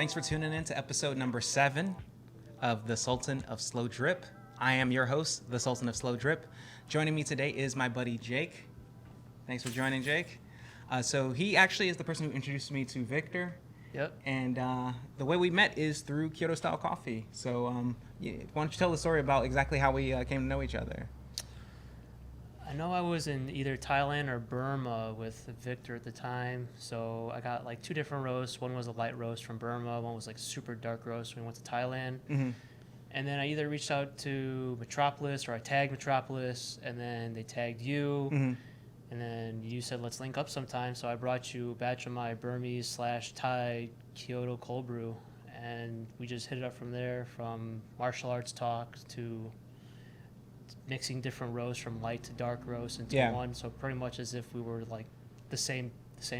Thanks for tuning in to episode number 7 of the Sultan of Slow Drip. I am your host, the Sultan of Slow Drip. Joining me today is my buddy Jake. Thanks for joining, Jake. So he actually is the person who introduced me to Victor. Yep. And the way we met is through Kyoto style coffee. So why don't you tell the story about exactly how we came to know each other? I know I was in either Thailand or Burma with Victor at the time. So I got like 2 different roasts. One was a light roast from Burma. One was like super dark roast when we went to Thailand. Mm-hmm. And then I either reached out to Metropolis or I tagged Metropolis, and then they tagged you. Mm-hmm. And then you said, let's link up sometime. So I brought you a batch of my Burmese/Thai Kyoto cold brew. And we just hit it up from there, from martial arts talks to mixing different roasts from light to dark roast into one. So pretty much as if we were like the same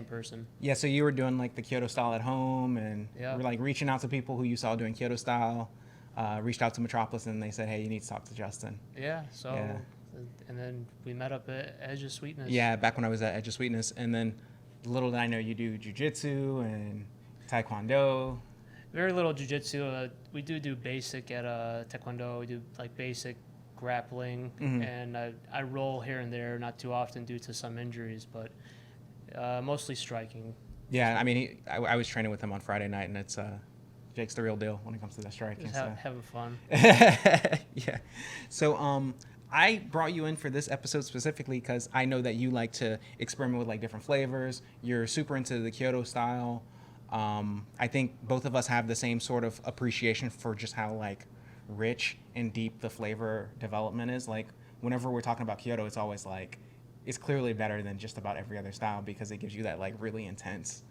person. Yeah, so you were doing like the Kyoto style at home, and you were like reaching out to people who you saw doing Kyoto style. Reached out to Metropolis, and they said, hey, you need to talk to Justin. And then we met up at Edge of Sweetness. Yeah, back when I was at Edge of Sweetness. And then little did I know you do jiu-jitsu and taekwondo. Very little jiu-jitsu. We do basic at taekwondo. We do like basic grappling. Mm-hmm. And I roll here and there, not too often due to some injuries, but mostly striking. Yeah, I mean, I was training with him on Friday night, and it's Jake's the real deal when it comes to that striking. Just having fun. Yeah. So I brought you in for this episode specifically because I know that you like to experiment with like different flavors. You're super into the Kyoto style. I think both of us have the same sort of appreciation for just how like rich and deep the flavor development is. Like whenever we're talking about Kyoto, it's always like it's clearly better than just about every other style because it gives you that like really intense.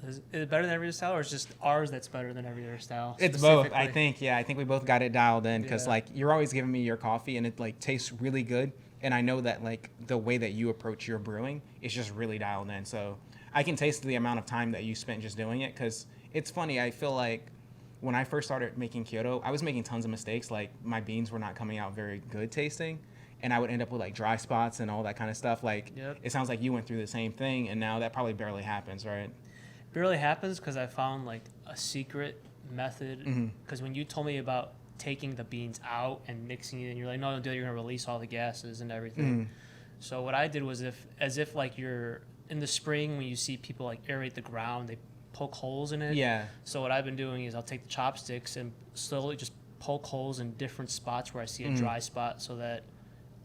Is it better than every other style, or is just ours that's better than every other style? It's both, I think. Yeah, I think we both got it dialed in because like you're always giving me your coffee and it like tastes really good. And I know that like the way that you approach your brewing is just really dialed in. So I can taste the amount of time that you spent just doing it because it's funny. I feel like when I first started making Kyoto, I was making tons of mistakes. Like my beans were not coming out very good tasting. And I would end up with like dry spots and all that kind of stuff. Like It sounds like you went through the same thing, and now that probably barely happens, right? Barely happens because I found like a secret method. Because when you told me about taking the beans out and mixing it, and you're like, no, don't do it, you're gonna release all the gases and everything. So what I did was as if like you're in the spring when you see people like aerate the ground, they poke holes in it. Yeah. So what I've been doing is I'll take the chopsticks and slowly just poke holes in different spots where I see a dry spot, so that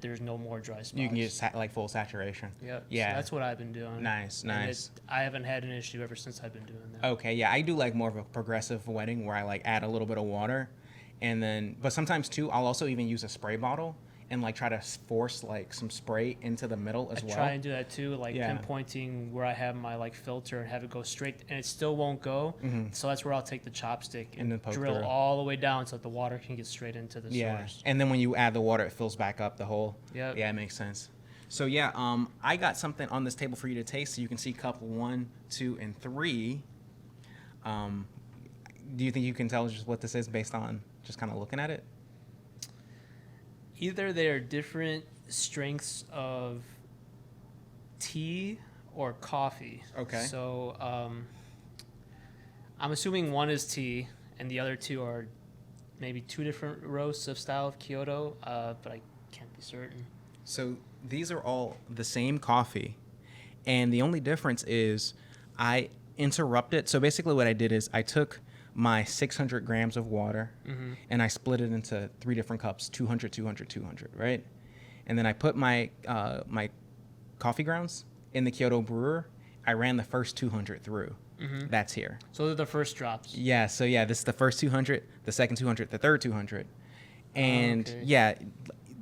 there's no more dry spots. You can get like full saturation. Yep. Yeah. So that's what I've been doing. Nice. I haven't had an issue ever since I've been doing that. Okay. Yeah. I do like more of a progressive wetting where I like add a little bit of water, and then, but sometimes too, I'll also even use a spray bottle and like try to force like some spray into the middle as well. I try and do that too, like pinpointing where I have my like filter and have it go straight, and it still won't go. So that's where I'll take the chopstick and then drill through all the way down so that the water can get straight into the source. And then when you add the water, it fills back up the hole. Yep. Yeah, it makes sense. So I got something on this table for you to taste, so you can see cup 1, 2, and 3. Do you think you can tell just what this is based on just kind of looking at it? Either they're different strengths of tea or coffee. Okay. So I'm assuming one is tea and the other 2 are maybe 2 different roasts of style of Kyoto, but I can't be certain. So these are all the same coffee, and the only difference is I interrupted. So basically what I did is I took my 600 grams of water and I split it into 3 different cups, 200, 200, 200, right? And then I put my my coffee grounds in the Kyoto brewer. I ran the first 200 through. That's here. So they're the first drops. Yeah, so this is the first 200, the second 200, the third 200. And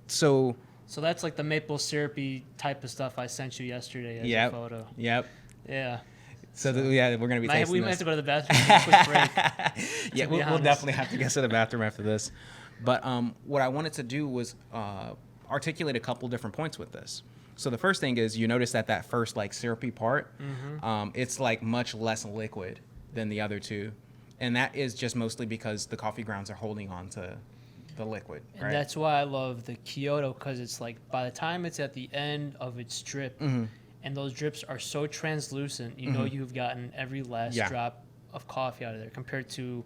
so that's like the maple syrupy type of stuff I sent you yesterday as a photo. Yep. Yeah. So we're going to be tasting we this. might have to go to the bathroom for a quick break. Yeah, we'll definitely have to get to the bathroom after this. But what I wanted to do was articulate a couple different points with this. So the first thing is you notice that first like syrupy part, it's like much less liquid than the other 2. And that is just mostly because the coffee grounds are holding on to the liquid. Right? And that's why I love the Kyoto, because it's like by the time it's at the end of its drip, and those drips are so translucent, you know you've gotten every last drop of coffee out of there compared to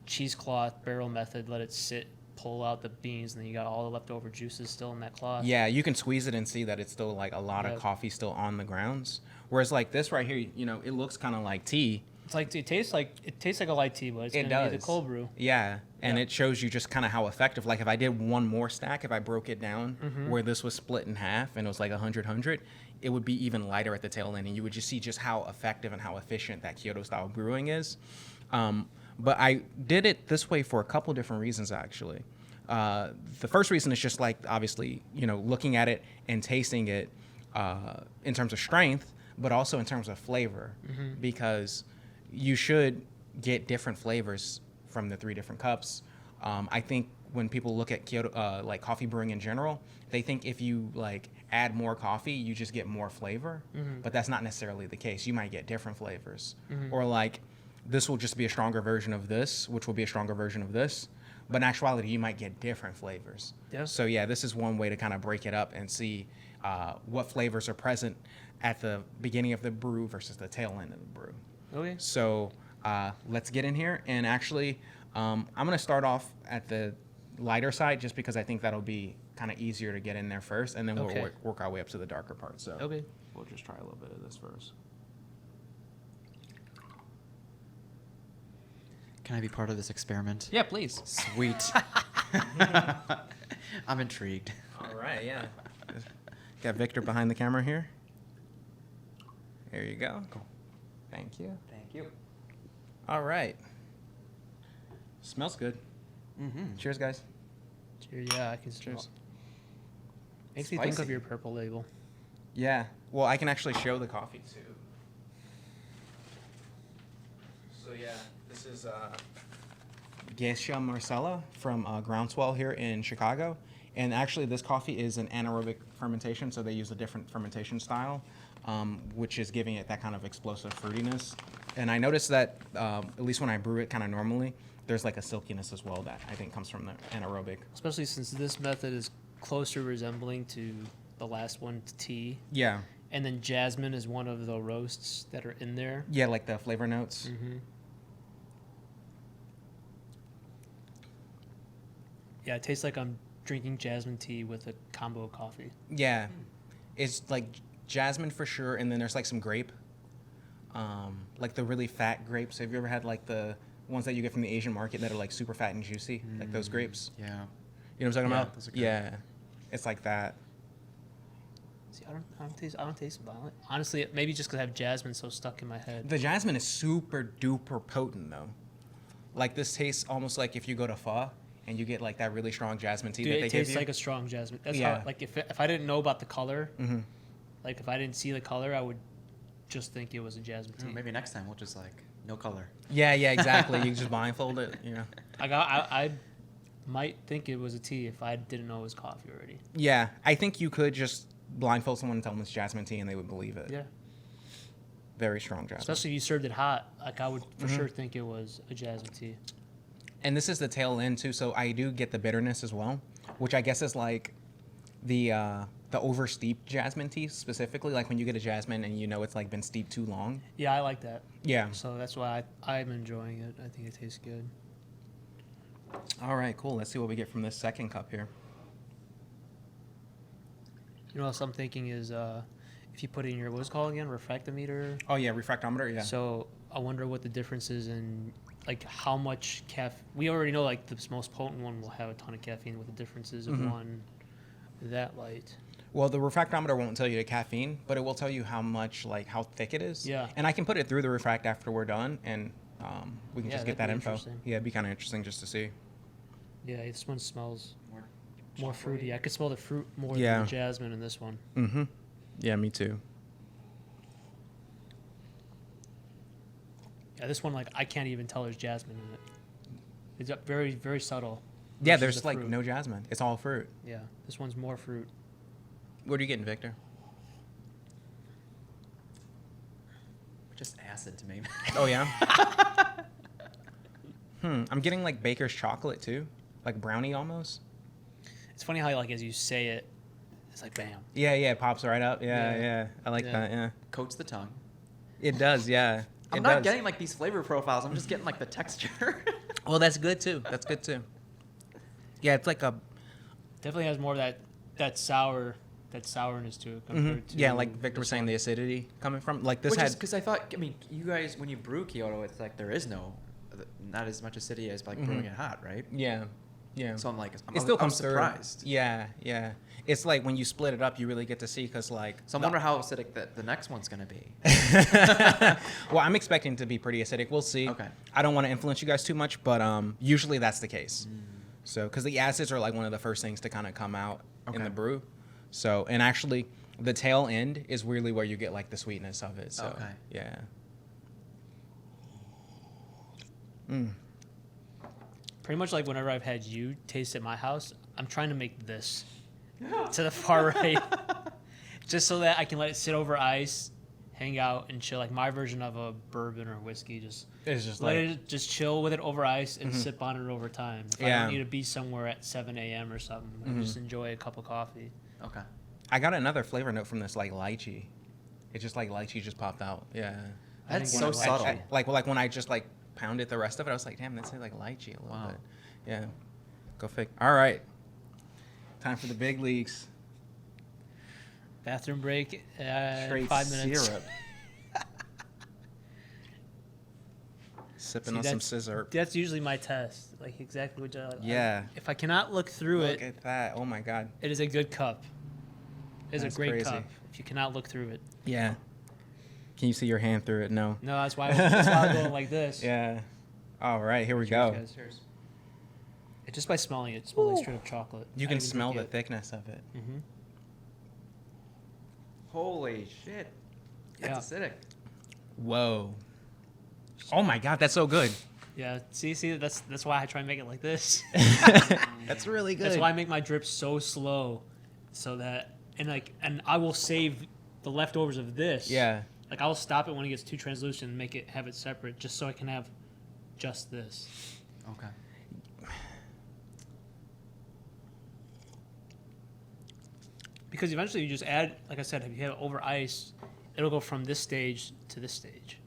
cheesecloth barrel method. Let it sit, pull out the beans, and then you got all the leftover juices still in that cloth. Yeah, you can squeeze it and see that it's still like a lot of coffee still on the grounds. Whereas like this right here, you know, it looks kind of like tea. It's like it tastes like a light tea, but it's gonna be the cold brew. Yeah, and it shows you just kind of how effective. Like if I did one more stack, if I broke it down where this was split in half and it was like 100, it would be even lighter at the tail end, and you would just see just how effective and how efficient that Kyoto style brewing is. But I did it this way for a couple different reasons actually. The first reason is just like obviously, you know, looking at it and tasting it in terms of strength, but also in terms of flavor, because you should get different flavors from the 3 different cups. I think when people look at Kyoto, like coffee brewing in general, they think if you like add more coffee, you just get more flavor, but that's not necessarily the case. You might get different flavors, or like this will just be a stronger version of this, which will be a stronger version of this. But in actuality, you might get different flavors. Yeah. So yeah, this is one way to kind of break it up and see what flavors are present at the beginning of the brew versus the tail end of the brew. Okay. So let's get in here. And actually, I'm going to start off at the lighter side just because I think that'll be kind of easier to get in there first. And then we'll work our way up to the darker part. So we'll just try a little bit of this first. Can I be part of this experiment? Yeah, please. Sweet. I'm intrigued. All right, yeah. Got Victor behind the camera here. There you go. Cool. Thank you. Thank you. All right. Smells good. Mm-hmm. Cheers, guys. Cheers. Yeah, I can smell. Cheers. Makes me think of Spicy. your purple label. Yeah. Well, I can actually show the coffee too. So yeah, this is Geisha Marcella from Groundswell here in Chicago. And actually this coffee is an anaerobic fermentation, so they use a different fermentation style, which is giving it that kind of explosive fruitiness. And I noticed that, at least when I brew it kind of normally, there's like a silkiness as well that I think comes from the anaerobic. Especially since this method is closer resembling to the last one, to tea. Yeah. And then jasmine is one of the roasts that are in there. Yeah, like the flavor notes. Mm-hmm. Yeah, it tastes like I'm drinking jasmine tea with a combo of coffee. Yeah. It's like jasmine for sure, and then there's like some grape. Like the really fat grapes. Have you ever had like the ones that you get from the Asian market that are like super fat and juicy? Like those grapes? Yeah. You know what I'm talking about? those are good. Yeah. It's like that. See, I don't taste violet. Honestly, maybe just because I have jasmine so stuck in my head. The jasmine is super duper potent though. Like this tastes almost like if you go to pho and you get like that really strong jasmine tea Dude, that it they give tastes you. like a strong jasmine. That's Yeah. how, like, if I didn't know about the color, Mm-hmm. like if I didn't see the color, I would just think it was a jasmine tea. Maybe next time we'll just like no color. Yeah, exactly. You just blindfold it, you know. I might think it was a tea if I didn't know it was coffee already. Yeah, I think you could just blindfold someone and tell them it's jasmine tea and they would believe it. Yeah. Very strong jasmine. Especially if you served it hot. Like I would for Mm-hmm. sure think it was a jasmine tea. And this is the tail end too, so I do get the bitterness as well, which I guess is like the over steeped jasmine tea specifically, like when you get a jasmine and you know it's like been steeped too long. Yeah, I like that. Yeah. So that's why I'm enjoying it. I think it tastes good. All right, cool. Let's see what we get from this second cup here. You know what else I'm thinking is if you put in your, what's it called again? Refractometer? Oh yeah, refractometer. Yeah. So I wonder what the difference is in like how much we already know like the most potent one will have a ton of caffeine. What the difference is of one that light. Well, the refractometer won't tell you the caffeine, but it will tell you how much, like how thick it is. Yeah. And I can put it through the refract after we're done, and we can Yeah, just get that'd that be info. interesting. Yeah, it'd be kind of interesting just to see. Yeah, this one smells more chocolatey. fruity. I could smell the fruit more Yeah. than the jasmine in this one. Mm-hmm. Yeah, me too. Yeah, this one, like, I can't even tell there's jasmine in it. It's very, very subtle. Yeah, versus there's the like fruit. no jasmine. It's all fruit. Yeah, this one's more fruit. What are you getting, Victor? Just acid to me. Oh yeah. I'm getting like baker's chocolate too, like brownie almost. It's funny how, like, as you say it, it's like, bam. Yeah, it pops right up. Yeah. I like Yeah. that. Yeah, Coats the tongue. it does. Yeah, I'm not getting like these flavor profiles. I'm just getting like the texture. Well, that's good too. That's good too. Yeah, it's like a Definitely has more of that sourness to it compared to yeah, like Victor was this saying, one. the acidity coming from like this Which is had because I thought, I mean, you guys when you brew Kyoto, it's like there is not as much acidity as like brewing it hot, right? yeah. So I'm like, It still I'm comes through. surprised. Yeah. It's like when you split it up, you really get to see because like. So I wonder how acidic the next one's gonna be. Well, I'm expecting to be pretty acidic. We'll see. Okay. I don't want to influence you guys too much, but usually that's the case. So because the acids are like one of the first things to kind of come out in the brew. So and actually the tail end is really where you get like the sweetness of it. So Okay. yeah. Pretty much like whenever I've had you taste at my house, I'm trying to make this to the far right, just so that I can let it sit over ice, hang out, and chill. Like my version of a bourbon or whiskey, just It's just let like it just chill with it over ice and sip on it over time. If I Yeah. don't need to be somewhere at 7 a.m. or something, I just enjoy a cup of coffee. Okay. I got another flavor note from this like lychee. It just like lychee just popped out. Yeah. That's think so when subtle. Like when I just like pounded the rest of it, I was like, damn, that's like lychee a little Wow. bit. Yeah. Go fig. All right. Time for the big leagues. Bathroom break. Straight 5 minutes. syrup. Sipping See, on some scissor. That's usually my test. Like exactly what. Yeah. If I cannot look through Look it, at that. Oh my God. it is a good cup. It is That's a great crazy. cup. If you cannot look through it. Yeah. Can you see your hand through it? No. No, that's why I'm going like this. Yeah. All right. Here we go. Cheers, guys. Just by smelling it, it smells like straight up chocolate. You I can even smell the drink it. thickness of it. Mm-hmm. Holy shit. That's acidic. Whoa. Oh my God. That's so good. Yeah. See, that's why I try and make it like this. That's really good. That's why I make my drips so slow, so that and I will save the leftovers of this. Yeah. Like I will stop it when it gets too translucent and make it have it separate, just so I can have just this. Okay. Because eventually you just add, like I said, if you have it over ice, it'll go from this stage to this stage.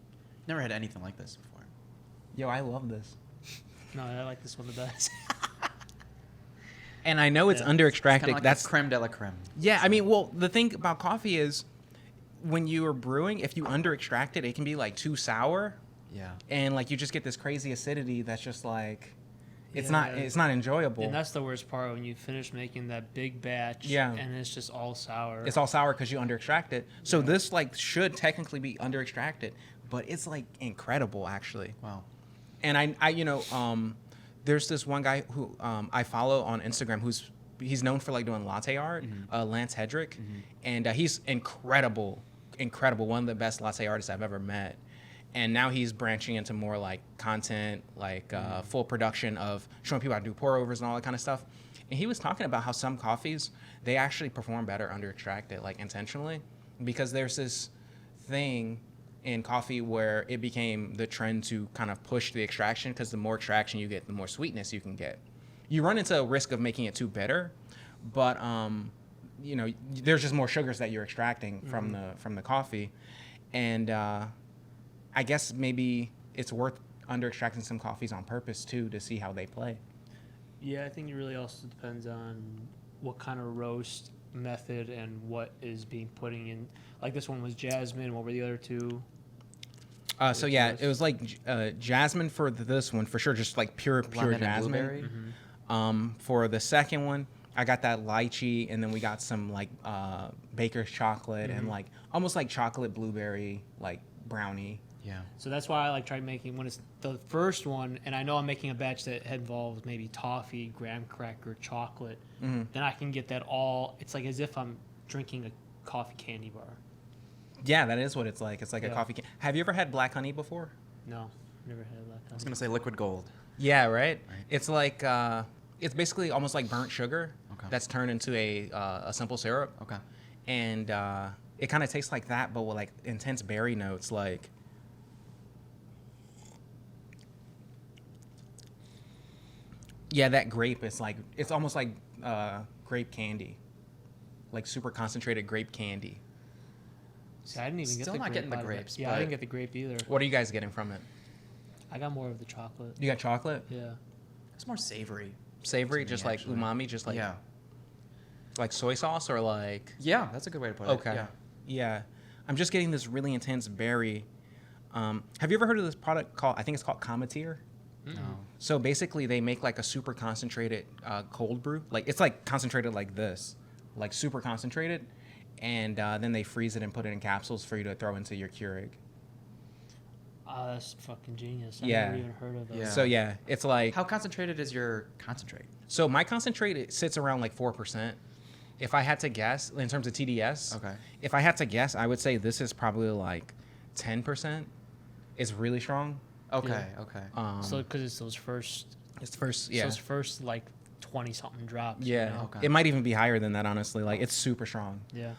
Never had anything like this before. Yo, I love this. No, I like this one the best. And I know it's Yeah. under It's kind extracted. of like That's the creme de la creme. yeah. I mean, well, the thing about coffee is when you are brewing, if you under extract it, it can be like too sour, Yeah. and like you just get this crazy acidity that's just like it's Yeah. not enjoyable. And that's the worst part when you finish making that big batch. Yeah. And it's just all sour. It's all sour because you under extract it. So this like should technically be under extracted, but it's like incredible actually. Wow. And I there's this one guy who I follow on Instagram he's known for like doing latte art, Lance Hedrick, and he's incredible, one of the best latte artists I've ever met. And now he's branching into more like content, like full production of showing people how to do pour overs and all that kind of stuff. And he was talking about how some coffees they actually perform better under extracted, like intentionally, because there's this thing in coffee where it became the trend to kind of push the extraction because the more extraction you get, the more sweetness you can get. You run into a risk of making it too bitter, but you know, there's just more sugars that you're extracting from the coffee, and I guess maybe it's worth under extracting some coffees on purpose too to see how they play. Yeah, I think it really also depends on what kind of roast method and what is being putting in. Like this one was jasmine. What were the other two? So yeah, it was like jasmine for this one for sure, just like pure Lemon and jasmine. blueberry. For the second one, I got that lychee, and then we got some like baker's chocolate and like almost like chocolate blueberry like brownie. Yeah. So that's why I like try making when it's the first one, and I know I'm making a batch that involves maybe toffee, graham cracker, chocolate. Then I can get that all. It's like as if I'm drinking a coffee candy bar. Yeah, that is what it's like. It's like a Yeah. coffee. Have you ever had black honey before? No, never had that. I was gonna say liquid gold. Yeah, right. It's like it's basically almost like burnt sugar Okay. that's turned into a simple syrup, Okay. and it kind of tastes like that, but with like intense berry notes, like. Yeah, that grape is like it's almost like grape candy, like super concentrated grape candy. See, I didn't even get Still the not grape getting the out of it. grapes, Yeah, I but- didn't get the grape either. What are you guys getting from it? I got more of the chocolate. You got chocolate, Yeah. It's more savory. savory, To me, just like actually. umami, just like yeah. like soy sauce or like. Yeah, that's a good way to put it. Okay. Yeah. Yeah. I'm just getting this really intense berry. Have you ever heard of this product called? I think it's called Cometeer. No. So basically, they make like a super concentrated cold brew. Like it's like concentrated like this, like super concentrated, and then they freeze it and put it in capsules for you to throw into your Keurig. Oh, that's fucking genius. I Yeah. never even heard of that. Yeah. So yeah, it's like How concentrated is your concentrate? so my concentrate it sits around like 4%. If I had to guess in terms of TDS, Okay. if I had to guess, I would say this is probably like 10%. It's really strong. Okay. Okay. So because it's those first, It's first, so yeah. those first like 20 something drops. Yeah, You know? Okay. it might even be higher than that. Honestly, like it's super strong. Yeah.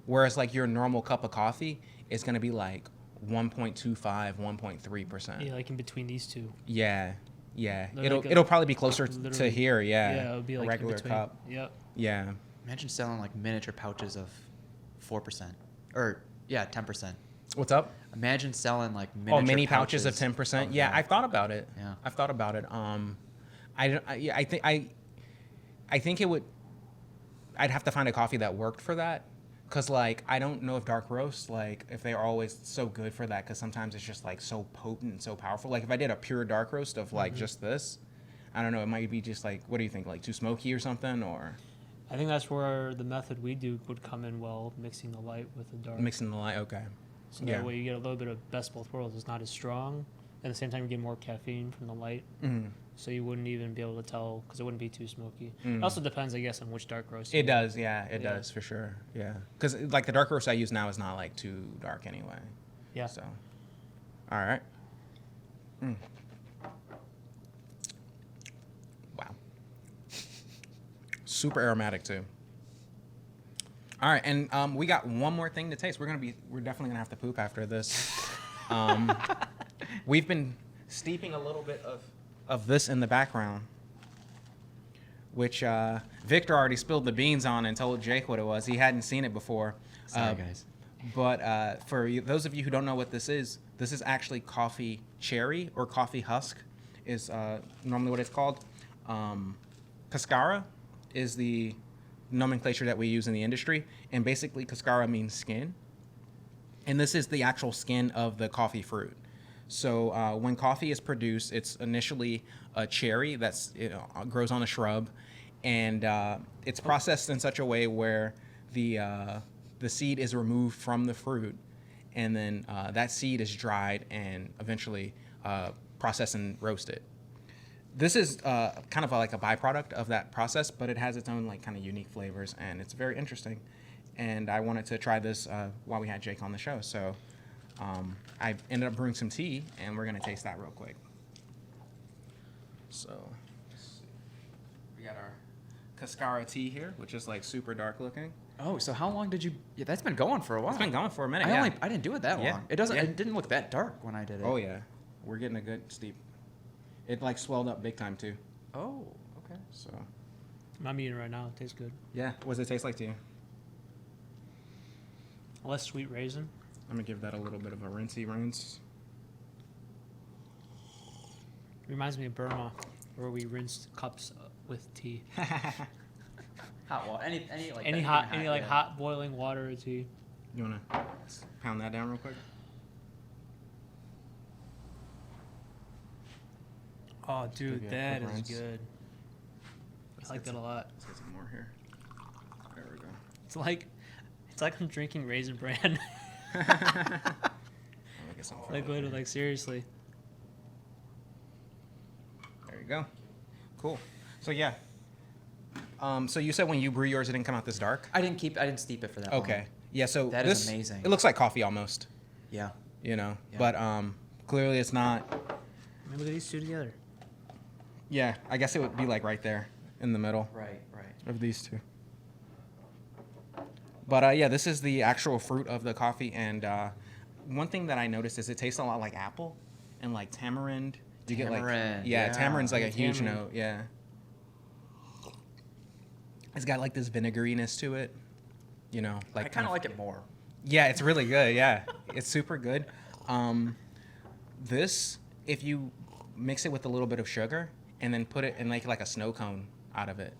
Whereas like your normal cup of coffee is gonna be like 1.25, 1.3%. Yeah, like in between these two. Yeah, yeah. They're It'll like a- it'll probably be closer to literally- here. Yeah, Yeah, it would be a like regular in between. cup. Yep. Yeah. Imagine selling like miniature pouches of 4%, or 10%. What's up? Imagine selling like miniature Mini pouches of 10%. Yeah, that. I've thought about it. Yeah. I've thought about it. I think it would. I'd have to find a coffee that worked for that, cause like I don't know if dark roasts like if they are always so good for that, cause sometimes it's just like so potent and so powerful. Like if I did a pure dark roast of like just this, I don't know, it might be just like what do you think, like too smoky or something, or I think that's where the method we do would come in well, mixing the light with the dark. mixing the light. Okay. So Yeah. that way you get a little bit of best both worlds. It's not as strong. At the same time, you get more caffeine from the light. Mhm. So you wouldn't even be able to tell because it wouldn't be too smoky. Mm. It also depends, I guess, on which dark roast. you It get. does, yeah, it Yeah. does for sure, yeah. Because like the dark roast I use now is not like too dark anyway. Yeah. So, all right. Mm. Wow. Super aromatic too. All right, and we got one more thing to taste. We're definitely gonna have to poop after this. We've been steeping a little bit of this in the background, which Victor already spilled the beans on and told Jake what it was. He hadn't seen it before. Sorry, guys. But for those of you who don't know what this is actually coffee cherry or coffee husk is normally what it's called. Cascara is the nomenclature that we use in the industry. And basically cascara means skin. And this is the actual skin of the coffee fruit. So when coffee is produced, it's initially a cherry that's grows on a shrub, and it's processed in such a way where the seed is removed from the fruit, and then that seed is dried and eventually processed and roasted. This is kind of like a byproduct of that process, but it has its own like kind of unique flavors, and it's very interesting. And I wanted to try this while we had Jake on the show, so. I ended up brewing some tea, and we're gonna taste that real quick. So, let's see. We got our Cascara tea here, which is like super dark looking. Oh, so how long did you? Yeah, that's been going for a while. It's been going for a minute. I didn't do it that Yeah. long. It doesn't. Yeah. It didn't look that dark when I did it. Oh yeah, we're getting a good steep. It like swelled up big time too. Oh, okay. So I'm eating it right now. It tastes good. yeah, what does it taste like to you? Less sweet raisin. I'm gonna give that a little bit of a rinsey rinse. Reminds me of Burma, where we rinsed cups with tea. Hot water. Any like Any anything hot boiling water or tea. You wanna pound that down real quick? Oh, dude, give you a that quick is rinse. good. Let's I like get that a lot. Let's get some more here. There we go. It's like I'm drinking Raisin Bran. Let me get some for like you. literally, like seriously. There you go. Cool. So yeah. So you said when you brew yours, it didn't come out this dark. I didn't steep it for that long. Okay. Yeah. So That is this, amazing. It looks like coffee almost. Yeah. You know, Yeah. but clearly it's not. I mean, look at these two together. Yeah. I guess it would be like right there in the middle Right. of these two. But yeah, this is the actual fruit of the coffee, and one thing that I noticed is it tastes a lot like apple and like tamarind. You get like Tamarind, yeah, yeah. tamarind's like a huge Tamarind. note. Yeah. It's got like this vinegariness to it. You know, like I kind of like it more. Yeah, it's really good. Yeah, it's super good. This, if you mix it with a little bit of sugar and then put it and make like a snow cone out of it.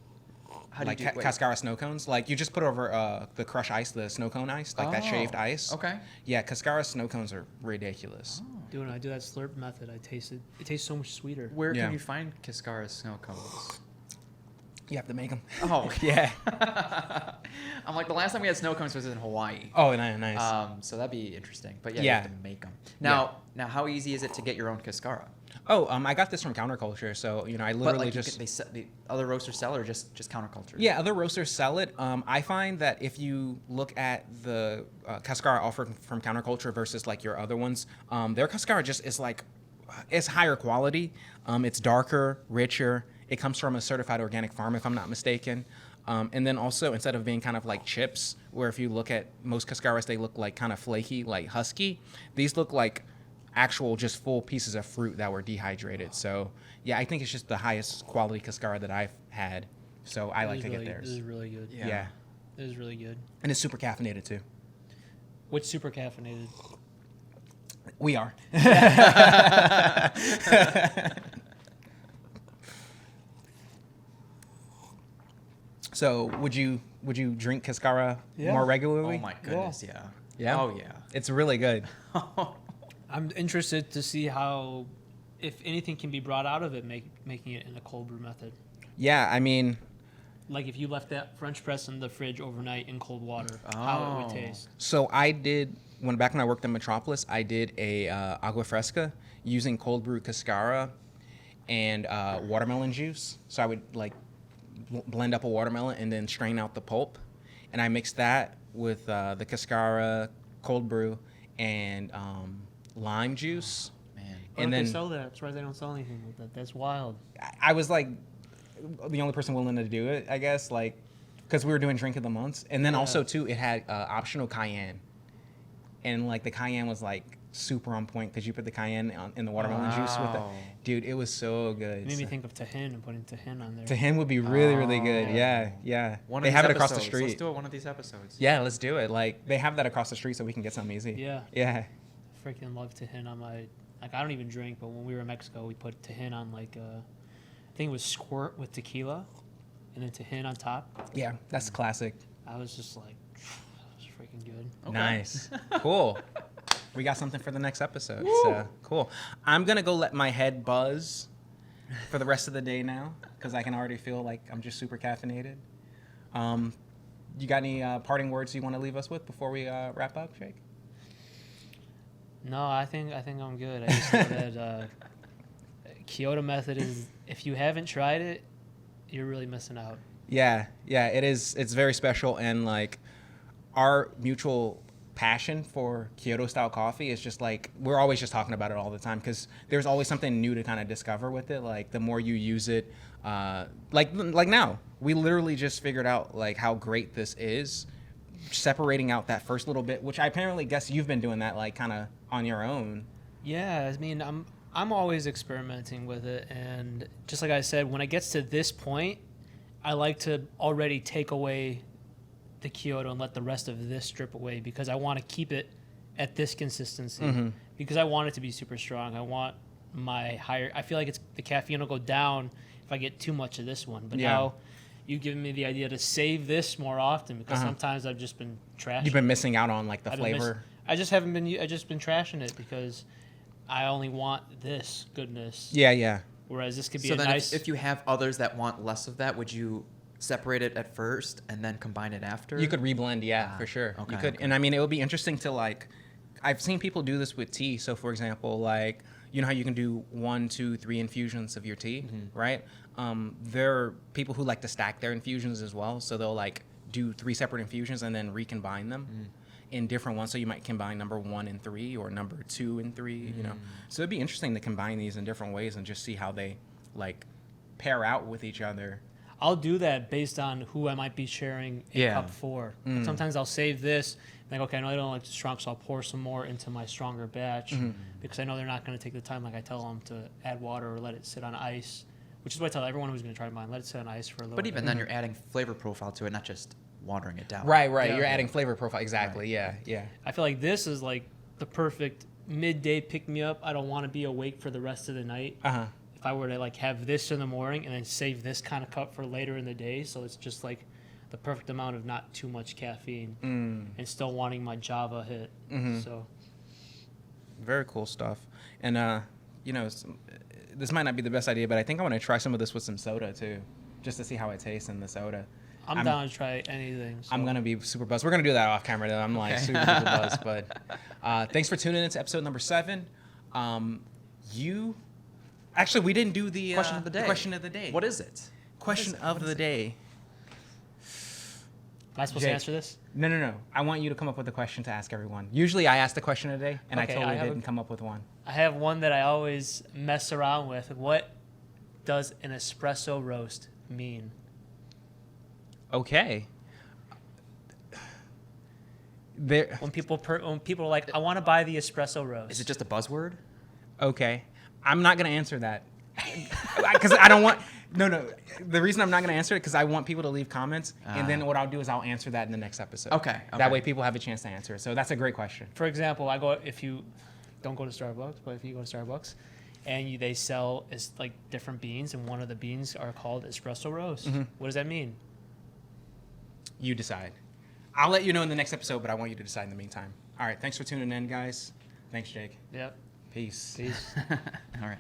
How do Like you do? Wait. Cascara snow cones. Like you just put over the crushed ice, the snow cone ice, like that shaved Oh, ice. okay. Yeah, Cascara snow cones are ridiculous. Dude, when I do that slurp method, I taste it. It tastes so much sweeter. Where Yeah. can you find Cascara snow cones? You have to make them. Oh, Yeah. I'm like, the last time we had snow cones was in Hawaii. Oh, nice. So that'd be interesting. But yeah, Yeah. you have to make them. Now, how easy is it to get your own Cascara? Oh, I got this from Counterculture, so I But literally like, just. the other roasters sell, or just counterculture? Yeah, other roasters sell it. I find that if you look at the Cascara offered from Counterculture versus like your other ones, their Cascara just is like, it's higher quality. It's darker, richer. It comes from a certified organic farm, if I'm not mistaken. And then also, instead of being kind of like chips, where if you look at most Cascaras, they look like kind of flaky, like husky. These look like actual just full pieces of fruit that were dehydrated. So yeah, I think it's just the highest quality Cascara that I've had. So I like to get This theirs. is really good. Yeah. This is really good. And it's super caffeinated too. Which super caffeinated? We are. So would you drink Cascara Yeah. more regularly? Oh my goodness, yeah. Yeah? Oh yeah. It's really good. I'm interested to see how, if anything can be brought out of it, making it in a cold brew method. Yeah, I mean, Like if you left that French press in the fridge overnight in cold water, how it would taste. so I did back when I worked in Metropolis, I did a agua fresca using cold brew Cascara and watermelon juice. So I would like blend up a watermelon and then strain out the pulp, and I mixed that with the Cascara cold brew and lime juice. Man. And Why don't then they sell that? That's why they don't sell anything like that. That's wild. I was like the only person willing to do it, I guess, like because we were doing drink of the months, and then Yeah. also too it had optional cayenne, and like the cayenne was like super on point because you put the cayenne in the watermelon juice with it. Wow. Dude, it was so good. It made me So- think of Tahin and putting Tahin on there. Tahini would be really good. Oh. Yeah. One of They these have it across the episodes. Let's street. do it one of these episodes. Yeah, let's do it. Like they have that across the street, so we can get something easy. Yeah. Yeah. Freaking love Tahin on my. Like I don't even drink, but when we were in Mexico, we put Tahin on like I think it was squirt with tequila, and then Tahin on top. Yeah, that's classic. I was just like, that was freaking good. Okay. Nice. Cool. We got something for the next episode. So cool. I'm gonna go let my head buzz for the rest of the day now because I can already feel like I'm just super caffeinated. You got any parting words you want to leave us with before we wrap up, Jake? No, I think I'm good. I just know that Kyoto method is, if you haven't tried it, you're really missing out. Yeah, it is. It's very special, and like our mutual passion for Kyoto style coffee is just like we're always just talking about it all the time because there's always something new to kind of discover with it. Like the more you use it, like now we literally just figured out like how great this is, separating out that first little bit, which I apparently guess you've been doing that like kind of on your own. Yeah, I mean, I'm always experimenting with it, and just like I said, when it gets to this point, I like to already take away the Kyoto and let the rest of this strip away because I want to keep it at this consistency because I want it to be super strong. I want my higher. I feel like the caffeine will go down if I get too much of this one. But Yeah. now you've given me the idea to save this more often because sometimes I've just been trashing. You've been missing out on like the I've been flavor. I just haven't been. I just been trashing it because I only want this goodness. Yeah. Whereas this could be So a then nice. if you have others that want less of that, would you separate it at first and then combine it after? You could reblend, yeah, for sure. okay, You could, okay. and I mean, it would be interesting to like. I've seen people do this with tea. So, for example, like you know how you can do 1, 2, 3 infusions of your tea, right? There are people who like to stack their infusions as well. So they'll like do 3 separate infusions and then recombine them in different ones. So you might combine number 1 and 3 or number 2 and 3. You know, so it'd be interesting to combine these in different ways and just see how they like pair out with each other. I'll do that based on who I might be sharing a Yeah. cup for. Sometimes I'll save this. Like, okay, I know I don't like it strong, so I'll pour some more into my stronger batch because I know they're not going to take the time, like I tell them, to add water or let it sit on ice, which is what I tell everyone who's going to try mine. Let it sit on ice for a little But bit. even then, you're adding flavor profile to it, not just watering it down. Right. Yeah. You're adding flavor profile. Exactly. Right. Yeah. I feel like this is like the perfect midday pick me up. I don't want to be awake for the rest of the night. If I were to like have this in the morning and then save this kind of cup for later in the day, so it's just like the perfect amount of not too much caffeine and still wanting my Java hit. So Very cool stuff. And this might not be the best idea, but I think I want to try some of this with some soda too, just to see how it tastes in the soda. I'm down to try anything. So. I'm gonna be super buzzed. We're gonna do that off camera though. I'm like super duper buzzed. But thanks for tuning in to episode number 7. We didn't do the Question of the day. Question of the day. What is it? Question of the day? Am I supposed to answer this? No. I want you to come up with a question to ask everyone. Usually I ask the question of the day, and Okay, I totally didn't come up with one. I have one that I always mess around with. What does an espresso roast mean? Okay. When people are like, I want to buy the espresso roast. Is it just a buzzword? Okay. I'm not going to answer that. Because I don't want... No. The reason I'm not going to answer it because I want people to leave comments, and then what I'll do is I'll answer that in the next episode. Okay. That way people have a chance to answer it. So that's a great question. For example, if you don't go to Starbucks, but if you go to Starbucks and they sell like different beans, and one of the beans are called espresso roast. What does that mean? You decide. I'll let you know in the next episode, but I want you to decide in the meantime. All right. Thanks for tuning in, guys. Thanks, Jake. Yep. Peace. All right.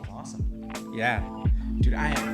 Awesome. Yeah. Dude, I am